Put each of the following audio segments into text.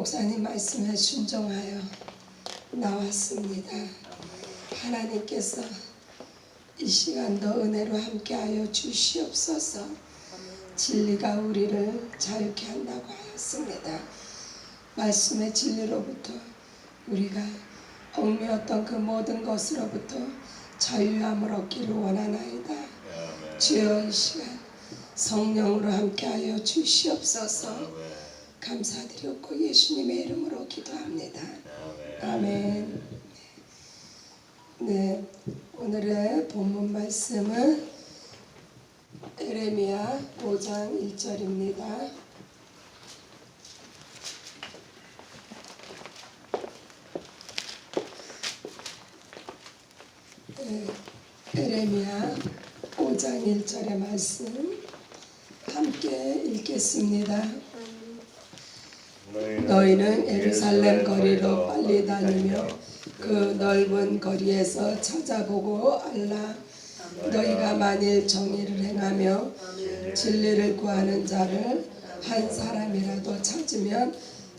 목사님 말씀에 순종하여 나왔습니다. 하나님께서 이 시간도 은혜로 함께하여 주시옵소서. 진리가 우리를 자유케 한다고 하였습니다. 말씀의 진리로부터 우리가 얽매였던 그 모든 것으로부터 자유함을 얻기를 원하나이다. 주여 이 시간 성령으로 함께하여 주시옵소서. 감사드렸고 예수님의 이름으로 기도합니다. 아멘. 네, 오늘의 본문 말씀은 에레미야 5장 1절입니다. 에레미야 5장 1절의 말씀 함께 읽겠습니다. 너희는 예루살렘 거리로 빨리 다니며 그 넓은 거리에서 찾아보고 알라. 너희가 만일 정의를 행하며 진리를 구하는 자를 한 사람이라도 찾으면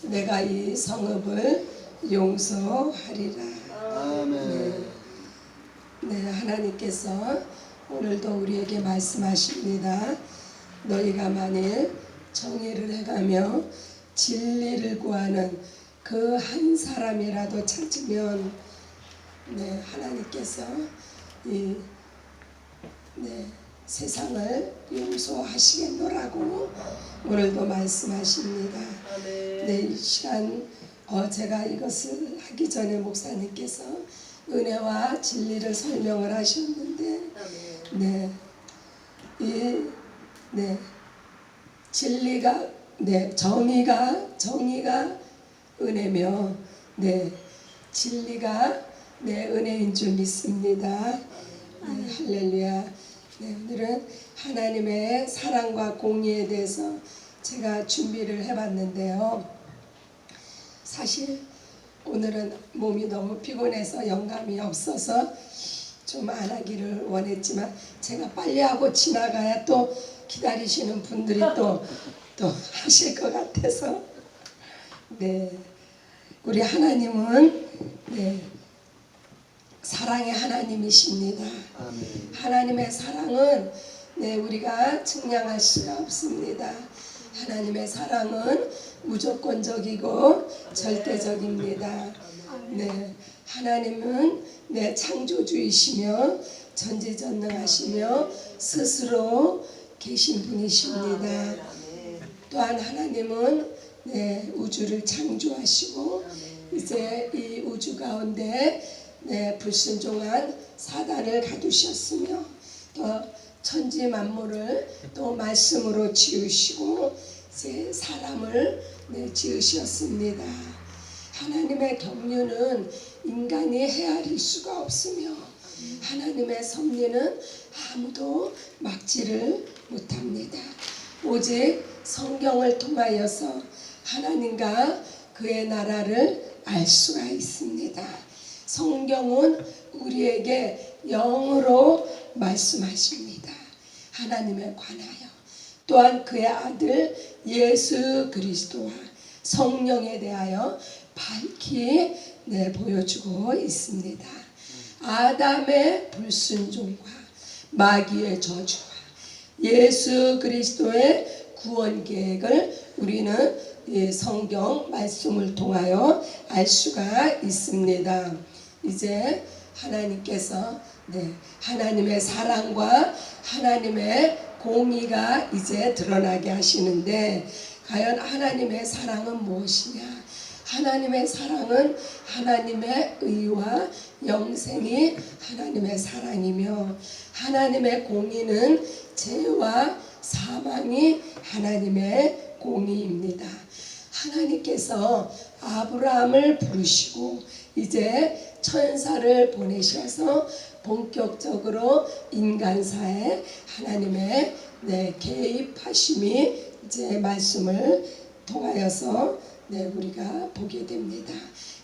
내가 이 성읍을 용서하리라. 아멘. 네, 하나님께서 오늘도 우리에게 말씀하십니다. 너희가 만일 정의를 행하며 진리를 구하는 그 한 사람이라도 찾으면 하나님께서 이 세상을 용서하시겠노라고 오늘도 말씀하십니다. 이 시간 제가 이것을 하기 전에 목사님께서 은혜와 진리를 설명을 하셨는데 진리가 정의가 은혜며 진리가 은혜인 줄 믿습니다. 할렐루야. 오늘은 하나님의 사랑과 공의에 대해서 제가 준비를 해봤는데요. 사실 오늘은 몸이 너무 피곤해서 영감이 없어서 좀 안 하기를 원했지만 제가 빨리 하고 지나가야 또 기다리시는 분들이 또 하실 것 같아서 우리 하나님은 사랑의 하나님이십니다. 아멘. 하나님의 사랑은 우리가 측량할 수가 없습니다. 하나님의 사랑은 무조건적이고 절대적입니다. 하나님은 창조주이시며 전지전능하시며 스스로 계신 분이십니다. 또한 하나님은 우주를 창조하시고 이제 이 우주 가운데 불순종한 사단을 가두셨으며 또 천지 만물을 또 말씀으로 지으시고 이제 사람을 지으셨습니다. 하나님의 경륜은 인간이 헤아릴 수가 없으며 하나님의 섭리는 아무도 막지를 못합니다. 오직 성경을 통하여서 하나님과 그의 나라를 알 수가 있습니다. 성경은 우리에게 영으로 말씀하십니다. 하나님에 관하여 또한 그의 아들 예수 그리스도와 성령에 대하여 밝히 보여주고 있습니다. 아담의 불순종과 마귀의 저주와 예수 그리스도의 구원 계획을 우리는 성경 말씀을 통하여 알 수가 있습니다. 이제 하나님께서 하나님의 사랑과 하나님의 공의가 이제 드러나게 하시는데 과연 하나님의 사랑은 무엇이냐? 하나님의 사랑은 하나님의 의와 영생이 하나님의 사랑이며 하나님의 공의는 죄와 사망이 하나님의 공의입니다. 하나님께서 아브라함을 부르시고 이제 천사를 보내셔서 본격적으로 인간사에 하나님의 개입하심이 이제 말씀을 통하여서 우리가 보게 됩니다.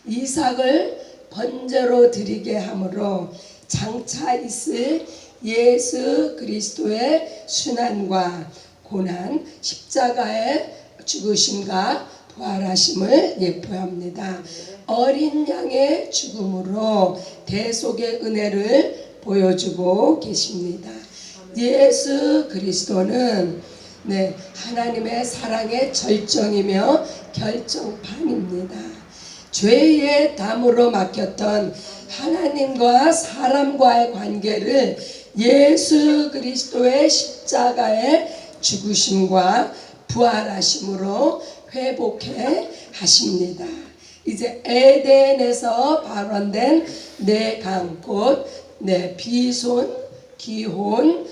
이삭을 번제로 드리게 함으로 장차 있을 예수 그리스도의 순환과 고난, 십자가의 죽으심과 부활하심을 예표합니다. 어린 양의 죽음으로 대속의 은혜를 보여주고 계십니다. 예수 그리스도는 하나님의 사랑의 절정이며 결정판입니다. 죄의 담으로 막혔던 하나님과 사람과의 관계를 예수 그리스도의 십자가의 죽으심과 부활하심으로 회복해 하십니다. 이제 에덴에서 발원된 네 강 곧 비손, 기혼,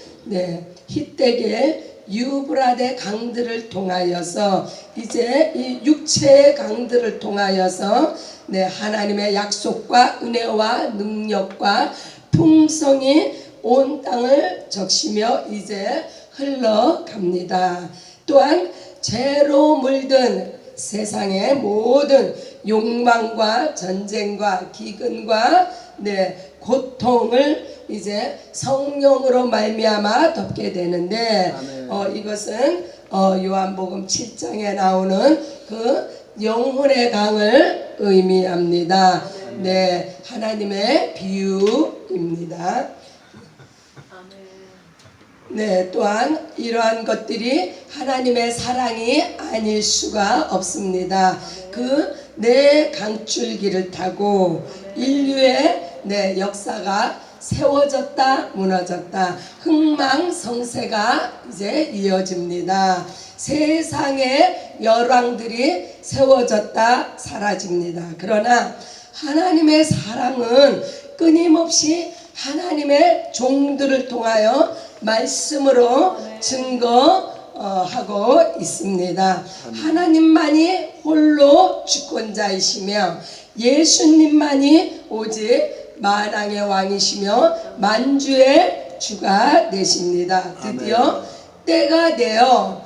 히데겔, 유브라데 강들을 통하여서 이제 이 육체의 강들을 통하여서 하나님의 약속과 은혜와 능력과 풍성이 온 땅을 적시며 이제 흘러갑니다. 또한 죄로 물든 세상의 모든 욕망과 전쟁과 기근과 고통을 이제 성령으로 말미암아 덮게 되는데 이것은 요한복음 7장에 나오는 그 영혼의 강을 의미합니다. 하나님의 비유입니다. 또한 이러한 것들이 하나님의 사랑이 아닐 수가 없습니다. 그 네 강줄기를 타고 인류의 역사가 세워졌다 무너졌다 흥망성쇠가 이제 이어집니다. 세상의 열왕들이 세워졌다 사라집니다. 그러나 하나님의 사랑은 끊임없이 하나님의 종들을 통하여 말씀으로 증거하고 있습니다. 하나님만이 홀로 주권자이시며 예수님만이 오직 만왕의 왕이시며 만주의 주가 되십니다. 드디어 때가 되어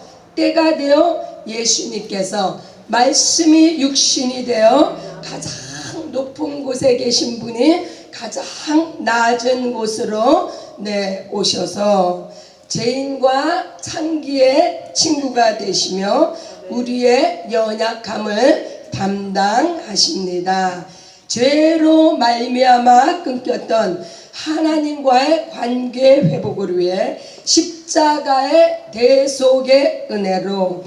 예수님께서 말씀이 육신이 되어 가장 높은 곳에 계신 분이 가장 낮은 곳으로 오셔서 죄인과 창기의 친구가 되시며 우리의 연약함을 담당하십니다. 죄로 말미암아 끊겼던 하나님과의 관계 회복을 위해 십자가의 대속의 은혜로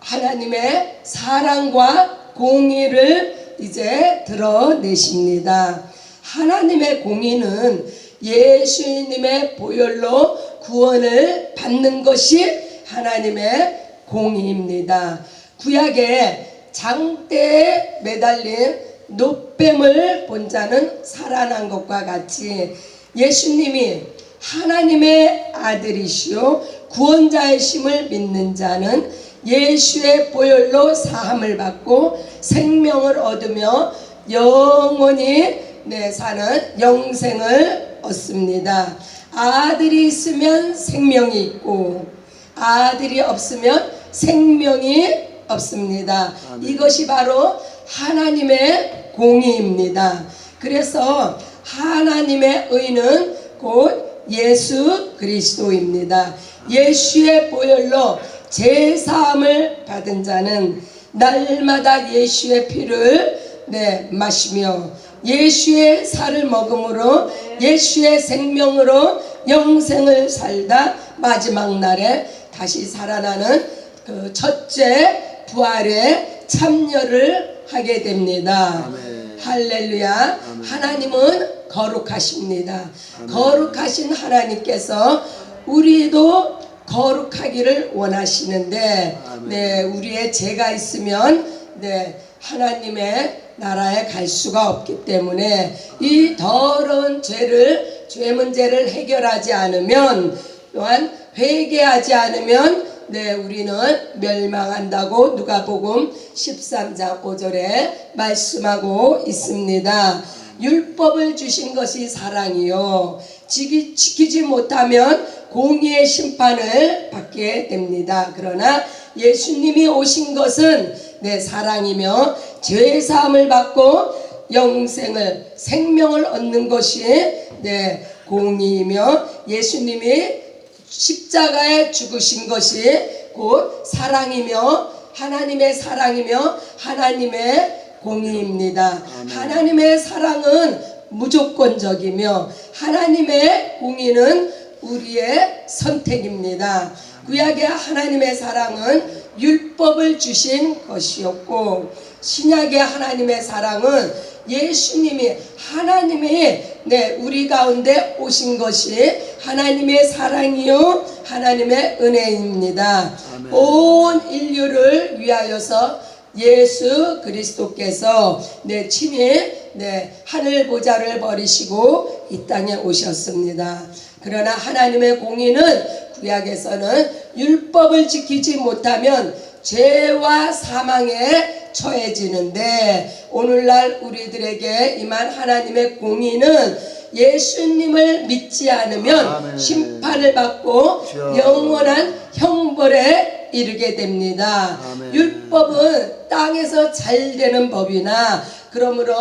하나님의 사랑과 공의를 이제 드러내십니다. 하나님의 공의는 예수님의 보혈로 구원을 받는 것이 하나님의 공의입니다. 구약의 장대에 매달린 노뱀을 본 자는 살아난 것과 같이 예수님이 하나님의 아들이시오 구원자이심을 믿는 자는 예수의 보혈로 사함을 받고 생명을 얻으며 영원히 사는 영생을 얻습니다. 아들이 있으면 생명이 있고 아들이 없으면 생명이 없습니다. 이것이 바로 하나님의 공의입니다. 그래서 하나님의 의는 곧 예수 그리스도입니다. 예수의 보혈로 제사함을 받은 자는 날마다 예수의 피를 마시며 예수의 살을 먹음으로 예수의 생명으로 영생을 살다 마지막 날에 다시 살아나는 그 첫째 부활에 참여를 하게 됩니다. 아멘. 할렐루야. 아멘. 하나님은 거룩하십니다. 아멘. 거룩하신 하나님께서 우리도 거룩하기를 원하시는데 우리의 죄가 있으면 하나님의 나라에 갈 수가 없기 때문에 이 더러운 죄 문제를 해결하지 않으면 또한 회개하지 않으면 우리는 멸망한다고 누가복음 13장 5절에 말씀하고 있습니다. 율법을 주신 것이 사랑이요 지키지 못하면 공의의 심판을 받게 됩니다. 그러나 예수님이 오신 것은 사랑이며 죄사함을 받고 생명을 얻는 것이 공의이며 예수님이 십자가에 죽으신 것이 곧 사랑이며 하나님의 사랑이며 하나님의 공의입니다. 아멘. 하나님의 사랑은 무조건적이며 하나님의 공의는 우리의 선택입니다. 구약의 하나님의 사랑은 율법을 주신 것이었고 신약의 하나님의 사랑은 예수님이 하나님이 우리 가운데 오신 것이 하나님의 사랑이요 하나님의 은혜입니다. 아멘. 온 인류를 위하여서 예수 그리스도께서 친히 하늘 보좌를 버리시고 이 땅에 오셨습니다. 그러나 하나님의 공의는 구약에서는 율법을 지키지 못하면 죄와 사망에 처해지는데 오늘날 우리들에게 임한 하나님의 공의는 예수님을 믿지 않으면 아멘. 심판을 받고 주여. 영원한 형벌에 이르게 됩니다. 아멘. 율법은 땅에서 잘 되는 법이나 그러므로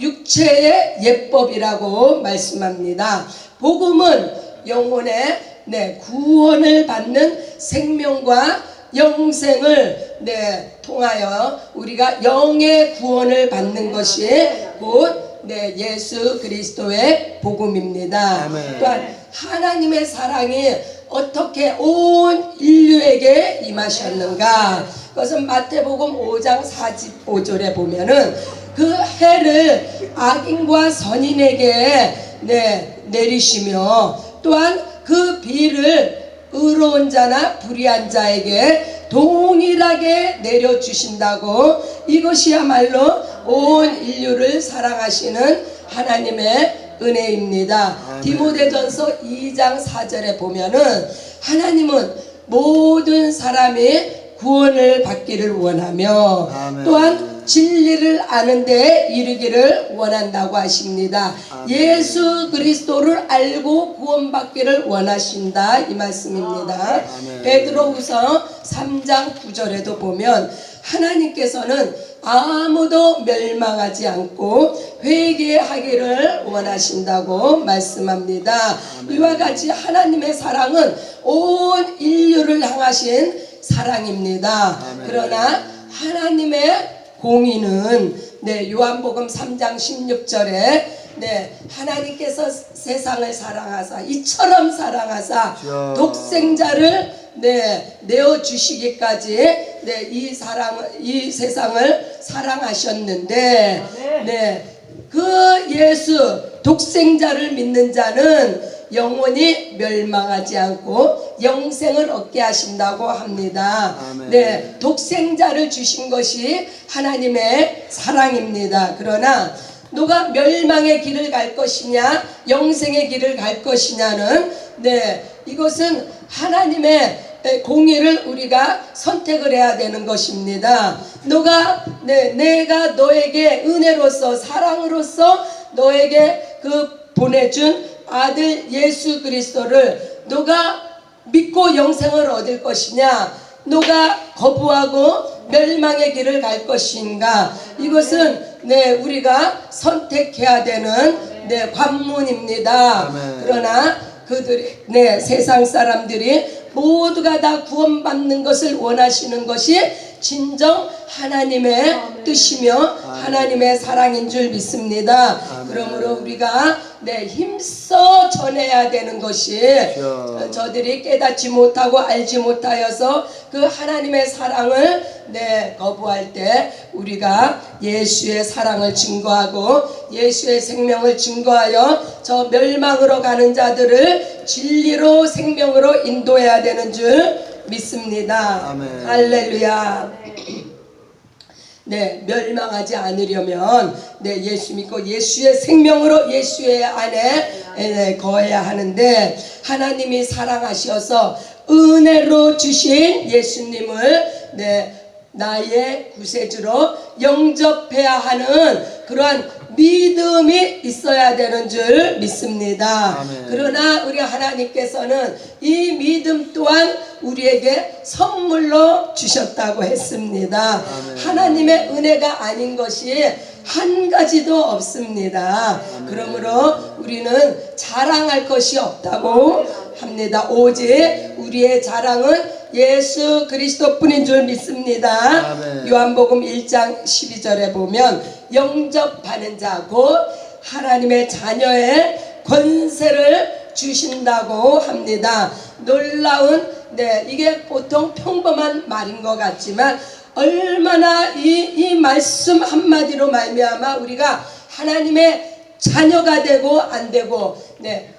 육체의 예법이라고 말씀합니다. 복음은 영혼의 구원을 받는 생명과 영생을 통하여 우리가 영의 구원을 받는 것이 곧 예수 그리스도의 복음입니다. 아멘. 또한 하나님의 사랑이 어떻게 온 인류에게 임하셨는가? 그것은 마태복음 5장 45절에 보면은 그 해를 악인과 선인에게 내리시며 또한 그 비를 의로운 자나 불의한 자에게 동일하게 내려주신다고 이것이야말로 온 인류를 사랑하시는 하나님의 은혜입니다. 아멘. 디모데전서 2장 4절에 보면은 하나님은 모든 사람이 구원을 받기를 원하며 아멘. 또한 진리를 아는 데 이르기를 원한다고 하십니다. 아멘. 예수 그리스도를 알고 구원받기를 원하신다 이 말씀입니다. 아멘. 베드로후서 3장 9절에도 보면 하나님께서는 아무도 멸망하지 않고 회개하기를 원하신다고 말씀합니다. 아멘. 이와 같이 하나님의 사랑은 온 인류를 향하신 사랑입니다. 아멘. 그러나 하나님의 공의는 요한복음 3장 16절에 하나님께서 세상을 사랑하사 이처럼 사랑하사 주여. 독생자를 내어 주시기까지 이 세상을 사랑하셨는데 그 예수 독생자를 믿는 자는 영원히 멸망하지 않고 영생을 얻게 하신다고 합니다. 아멘. 독생자를 주신 것이 하나님의 사랑입니다. 그러나 누가 멸망의 길을 갈 것이냐 영생의 길을 갈 것이냐는 이것은 하나님의 공의를 우리가 선택을 해야 되는 것입니다. 내가 너에게 은혜로서 사랑으로서 너에게 보내준 아들 예수 그리스도를 너가 믿고 영생을 얻을 것이냐 너가 거부하고 멸망의 길을 갈 것인가 이것은 우리가 선택해야 되는 관문입니다. 아멘. 그러나 그들이 세상 사람들이 모두가 다 구원받는 것을 원하시는 것이 진정 하나님의 뜻이며 하나님의 사랑인 줄 믿습니다. 아멘. 그러므로 우리가 힘써 전해야 되는 것이 주여. 저들이 깨닫지 못하고 알지 못하여서 그 하나님의 사랑을 거부할 때 우리가 예수의 사랑을 증거하고 예수의 생명을 증거하여 저 멸망으로 가는 자들을 진리로 생명으로 인도해야 되는 줄 믿습니다. 아멘. 할렐루야. 멸망하지 않으려면 예수 믿고 예수의 생명으로 예수의 안에 거해야 하는데 하나님이 사랑하셔서 은혜로 주신 예수님을 나의 구세주로 영접해야 하는 그러한 믿음이 있어야 되는 줄 믿습니다. 아멘. 그러나 우리 하나님께서는 이 믿음 또한 우리에게 선물로 주셨다고 했습니다. 아멘. 하나님의 은혜가 아닌 것이 한 가지도 없습니다. 아멘. 그러므로 우리는 자랑할 것이 없다고 합니다. 오직 우리의 자랑은 예수 그리스도뿐인 줄 믿습니다. 아멘. 요한복음 1장 12절에 보면 영접하는 자 곧 하나님의 자녀의 권세를 주신다고 합니다. 놀라운 이게 보통 평범한 말인 것 같지만 얼마나 이 말씀 한마디로 말미암아 우리가 하나님의 자녀가 되고 안 되고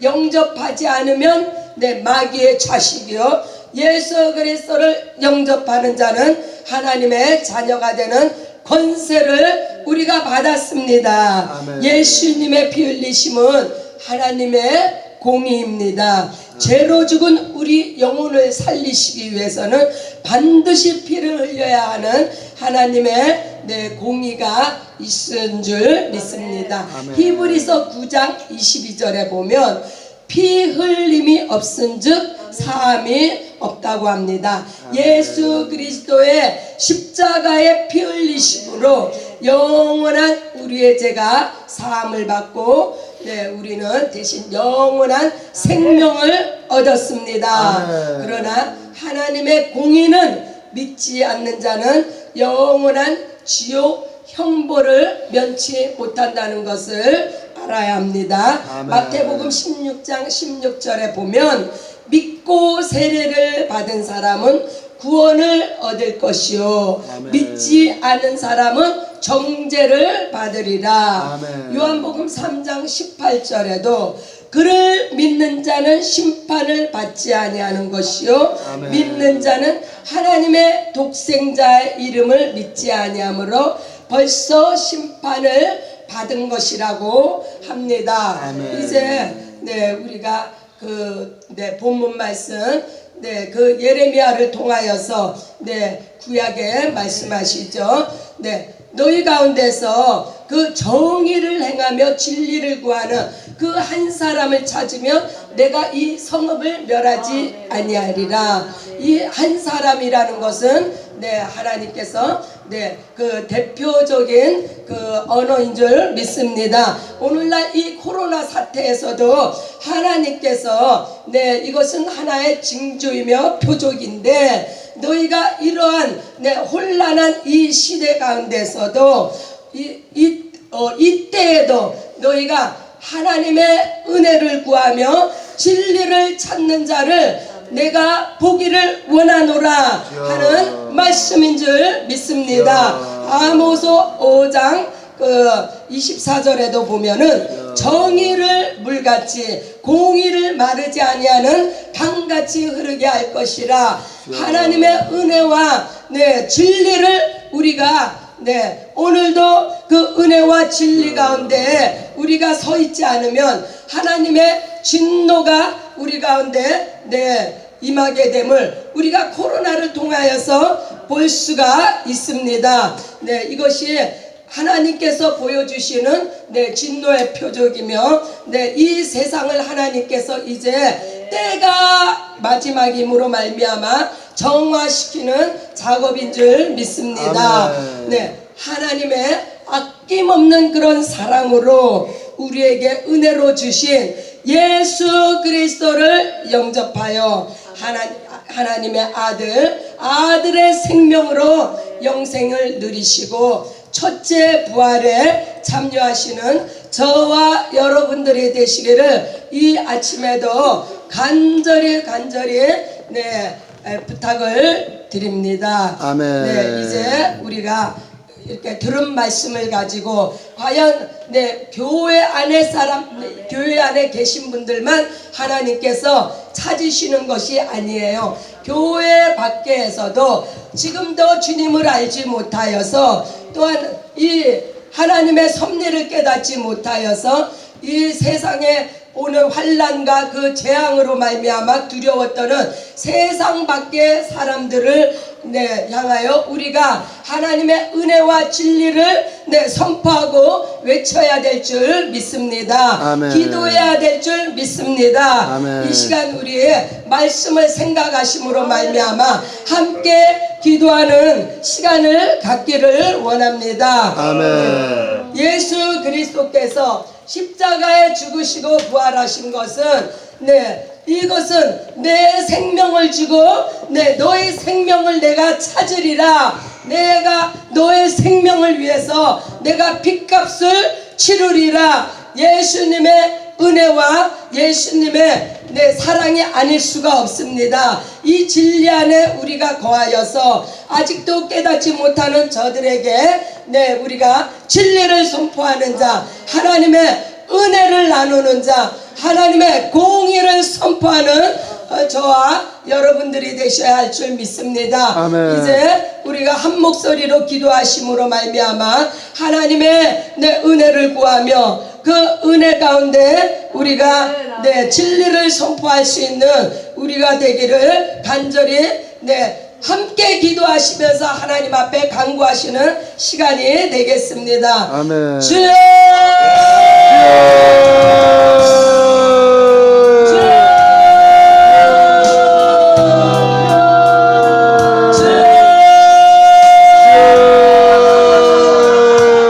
영접하지 않으면 마귀의 자식이요 예수 그리스도를 영접하는 자는 하나님의 자녀가 되는 권세를 우리가 받았습니다. 아멘. 예수님의 피 흘리심은 하나님의 공의입니다. 죄로 죽은 우리 영혼을 살리시기 위해서는 반드시 피를 흘려야 하는 하나님의 공의가 있은 줄 믿습니다. 아멘. 히브리서 9장 22절에 보면 피 흘림이 없은즉 사함이 없다고 합니다. 예수 그리스도의 십자가의 피 흘리심으로 영원한 우리의 죄가 사함을 받고 우리는 대신 영원한 생명을 얻었습니다. 아멘. 그러나 하나님의 공의는 믿지 않는 자는 영원한 지옥 형벌을 면치 못한다는 것을 알아야 합니다. 아멘. 마태복음 16장 16절에 보면 믿고 세례를 받은 사람은 구원을 얻을 것이요 아멘. 믿지 않은 사람은 정죄를 받으리라. 아멘. 요한복음 3장 18절에도 그를 믿는 자는 심판을 받지 아니하는 것이요 아멘. 믿는 자는 하나님의 독생자의 이름을 믿지 아니하므로 벌써 심판을 받은 것이라고 합니다. 아멘. 이제 우리가 본문 말씀 그 예레미야를 통하여서 구약에 말씀하시죠. 너희 가운데서 그 정의를 행하며 진리를 구하는 그 한 사람을 찾으면 내가 이 성읍을 멸하지 아니하리라. 이 한 사람이라는 것은 하나님께서 그 대표적인 그 언어인 줄 믿습니다. 오늘날 이 코로나 사태에서도 하나님께서 이것은 하나의 징조이며 표적인데 너희가 이러한 혼란한 이 시대 가운데서도 이때에도 너희가 하나님의 은혜를 구하며 진리를 찾는 자를 내가 보기를 원하노라 하는 말씀인 줄 믿습니다. 아모스 5장 24절에도 보면은 정의를 물같이 공의를 마르지 아니하는 강같이 흐르게 할 것이라. 하나님의 은혜와 진리를 우리가 오늘도 그 은혜와 진리 가운데 우리가 서 있지 않으면 하나님의 진노가 우리 가운데 임하게 됨을 우리가 코로나를 통하여서 볼 수가 있습니다. 이것이 하나님께서 보여주시는 진노의 표적이며 이 세상을 하나님께서 이제 때가 마지막임으로 말미암아 정화시키는 작업인 줄 믿습니다. 하나님의 아낌없는 그런 사랑으로 우리에게 은혜로 주신 예수 그리스도를 영접하여 하나님의 아들의 생명으로 영생을 누리시고 첫째 부활에 참여하시는 저와 여러분들이 되시기를 이 아침에도 간절히 부탁을 드립니다. 아멘. 이제 우리가 이렇게 들은 말씀을 가지고 과연 교회 안에 계신 분들만 하나님께서 찾으시는 것이 아니에요. 교회 밖에서도 지금도 주님을 알지 못하여서 또한 이 하나님의 섭리를 깨닫지 못하여서 이 세상에 오늘 환난과 그 재앙으로 말미암아 두려웠던 세상 밖의 사람들을 향하여 우리가 하나님의 은혜와 진리를 선포하고 외쳐야 될 줄 믿습니다. 아멘. 기도해야 될 줄 믿습니다. 아멘. 이 시간 우리의 말씀을 생각하심으로 말미암아 함께 기도하는 시간을 갖기를 원합니다. 아멘. 예수 그리스도께서 십자가에 죽으시고 부활하신 것은 이것은 내 생명을 주고 너의 생명을 내가 찾으리라. 내가 너의 생명을 위해서 내가 빚값을 치르리라. 예수님의 은혜와 예수님의 사랑이 아닐 수가 없습니다. 이 진리 안에 우리가 거하여서 아직도 깨닫지 못하는 저들에게 우리가 진리를 선포하는 자, 하나님의 은혜를 나누는 자, 하나님의 공의를 선포하는 저와 여러분들이 되셔야 할 줄 믿습니다. 아멘. 이제 우리가 한 목소리로 기도하심으로 말미암아 하나님의 은혜를 구하며 그 은혜 가운데 우리가 진리를 선포할 수 있는 우리가 되기를 간절히 함께 기도하시면서 하나님 앞에 간구하시는 시간이 되겠습니다. 아멘. 주여